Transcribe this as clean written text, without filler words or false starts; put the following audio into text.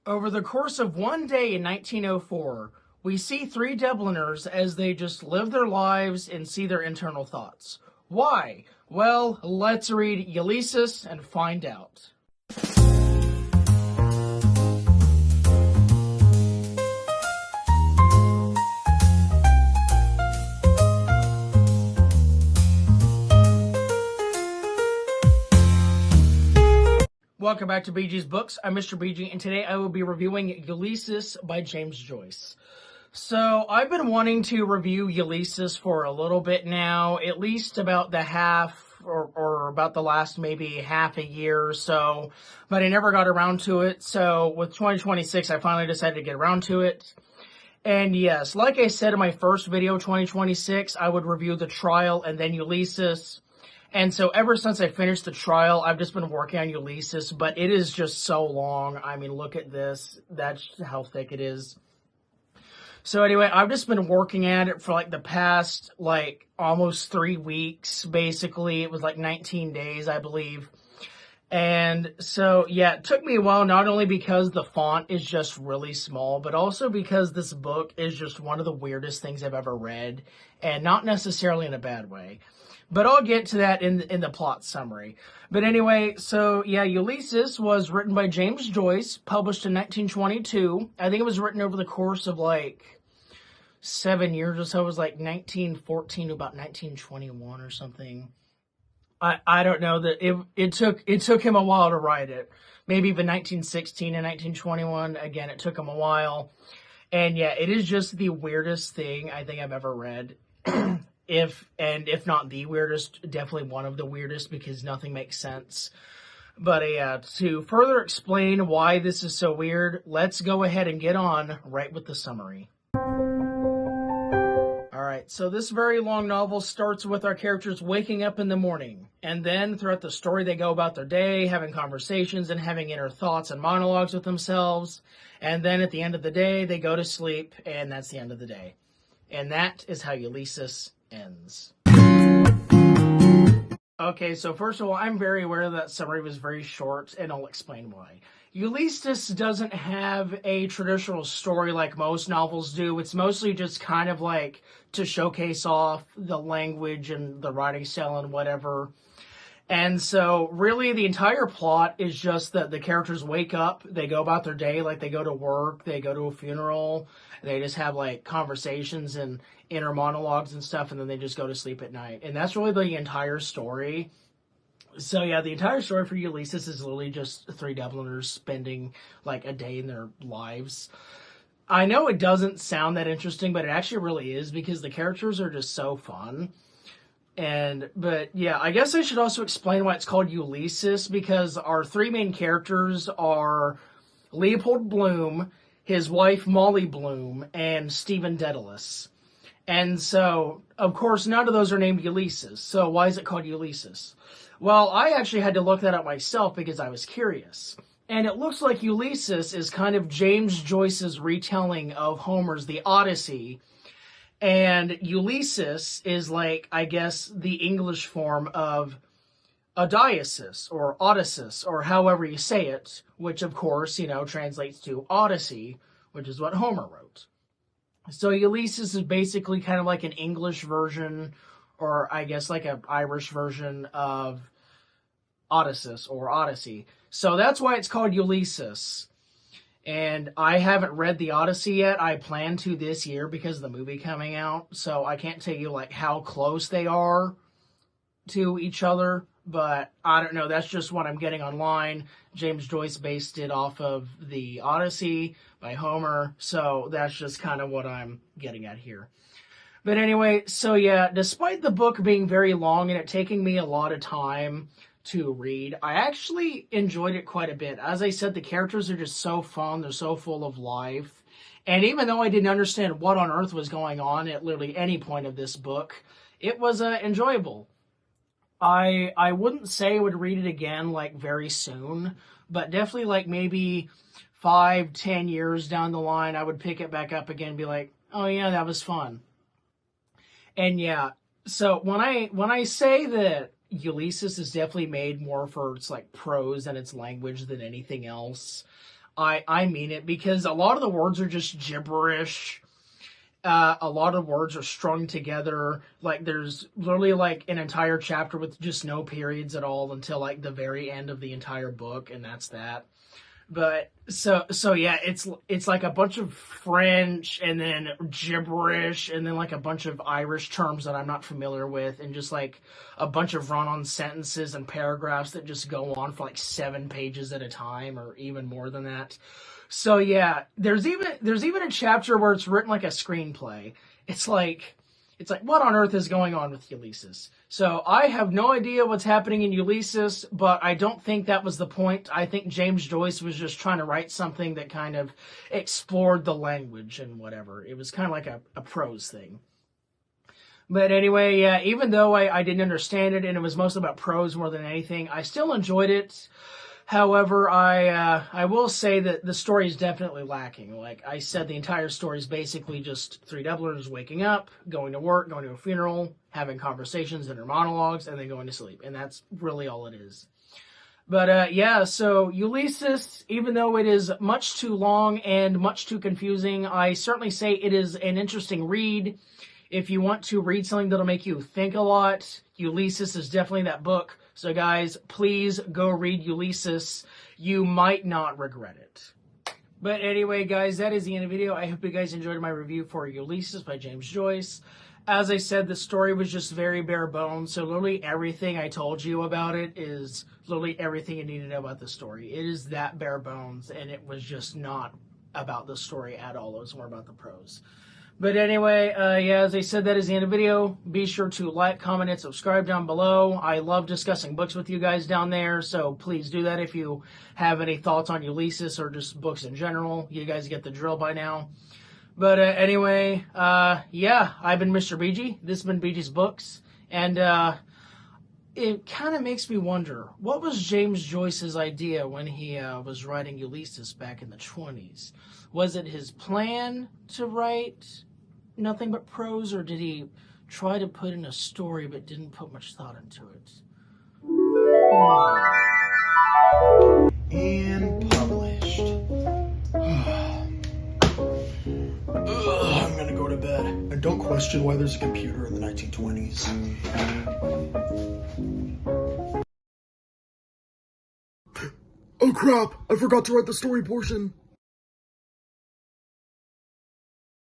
Over the course of one day in 1904, we see three Dubliners as they just live their lives and see their internal thoughts. Why? Well, let's read Ulysses and find out. Welcome back to BG's Books. I'm Mr. BG, and today I will be reviewing Ulysses by James Joyce. So, I've been wanting to review Ulysses for a little bit now, at least about the half, or about the last maybe half a year or so, but I never got around to it, so with 2026, I finally decided to get around to it. And yes, like I said in my first video, 2026, I would review the trial and then Ulysses. And so ever since I finished the trial, I've just been working on Ulysses, but it is just so long. I mean, look at this. That's how thick it is. So anyway, I've just been working at it for like the past, almost 3 weeks, basically. It was like 19 days, I believe. And so, yeah, it took me a while, not only because the font is just really small, but also because this book is just one of the weirdest things I've ever read, and not necessarily in a bad way. But I'll get to that in the plot summary. But anyway, so yeah, Ulysses was written by James Joyce, published in 1922. I think it was written over the course of 7 years or so. It was 1914 to about 1921 or something. I don't know that it took him a while to write it. Maybe even 1916 and 1921. Again, it took him a while. And yeah, it is just the weirdest thing I think I've ever read. If not the weirdest, definitely one of the weirdest, because nothing makes sense. But to further explain why this is so weird, let's go ahead and get on right with the summary. Alright, so this very long novel starts with our characters waking up in the morning, and then throughout the story they go about their day, having conversations and having inner thoughts and monologues with themselves, and then at the end of the day they go to sleep, and that's the end of the day. And that is how Ulysses ends. Okay, so first of all, I'm very aware that summary was very short, and I'll explain why. Ulysses doesn't have a traditional story like most novels do. It's mostly just kind of to showcase off the language and the writing style and whatever. And so, really, the entire plot is just that the characters wake up, they go about their day, they go to work, they go to a funeral, they just have, conversations and inner monologues and stuff, and then they just go to sleep at night. And that's really the entire story. So, yeah, the entire story for Ulysses is literally just three Dubliners spending, a day in their lives. I know it doesn't sound that interesting, but it actually really is, because the characters are just so fun. But yeah, I guess I should also explain why it's called Ulysses, because our three main characters are Leopold Bloom, his wife Molly Bloom, and Stephen Dedalus. And so, of course, none of those are named Ulysses. So why is it called Ulysses? Well, I actually had to look that up myself because I was curious. And it looks like Ulysses is kind of James Joyce's retelling of Homer's The Odyssey. And Ulysses is I guess, the English form of Odysseus, or Odysseus, or however you say it, which, of course, translates to Odyssey, which is what Homer wrote. So Ulysses is basically kind of an English version, or I guess an Irish version of Odysseus, or Odyssey. So that's why it's called Ulysses. And I haven't read the Odyssey yet. I plan to this year because of the movie coming out. So I can't tell you how close they are to each other. But I don't know. That's just what I'm getting online. James Joyce based it off of the Odyssey by Homer. So that's just kind of what I'm getting at here. But anyway, so yeah, despite the book being very long and it taking me a lot of time to read, I actually enjoyed it quite a bit. As I said, the characters are just so fun. They're so full of life. And even though I didn't understand what on earth was going on at literally any point of this book, it was enjoyable. I wouldn't say I would read it again very soon, but definitely maybe 5-10 years down the line, I would pick it back up again and be like, oh yeah, that was fun. And yeah, so when I say that Ulysses is definitely made more for its prose and its language than anything else, I mean it, because a lot of the words are just gibberish. A lot of words are strung together. Like, there's literally like an entire chapter with just no periods at all until like the very end of the entire book, and that's that. But so yeah, it's like a bunch of French and then gibberish and then like a bunch of Irish terms that I'm not familiar with, and just like a bunch of run-on sentences and paragraphs that just go on for like 7 pages at a time, or even more than that. So yeah, there's even a chapter where it's written like a screenplay. It's like what on earth is going on with Ulysses? So I have no idea what's happening in Ulysses, but I don't think that was the point. I think James Joyce was just trying to write something that kind of explored the language and whatever. It was kind of like a prose thing. But anyway, yeah, even though I didn't understand it and it was mostly about prose more than anything, I still enjoyed it. However, I will say that the story is definitely lacking. Like I said, the entire story is basically just 3 doublers waking up, going to work, going to a funeral, having conversations, inner monologues, and then going to sleep. And that's really all it is. But yeah, so Ulysses, even though it is much too long and much too confusing, I certainly say it is an interesting read. If you want to read something that'll make you think a lot, Ulysses is definitely that book. So guys, please go read Ulysses. You might not regret it. But anyway, guys, that is the end of the video. I hope you guys enjoyed my review for Ulysses by James Joyce. As I said, the story was just very bare bones. So literally everything I told you about it is literally everything you need to know about the story. It is that bare bones, and it was just not about the story at all. It was more about the prose. But anyway, yeah, as I said, that is the end of the video. Be sure to like, comment, and subscribe down below. I love discussing books with you guys down there, so please do that if you have any thoughts on Ulysses or just books in general. You guys get the drill by now. But anyway, yeah, I've been Mr. BG. This has been BG's Books. And it kind of makes me wonder, what was James Joyce's idea when he was writing Ulysses back in the 20s? Was it his plan to write nothing but prose, or did he try to put in a story but didn't put much thought into it? And published. I'm gonna go to bed. And don't question why there's a computer in the 1920s. Oh crap, I forgot to write the story portion.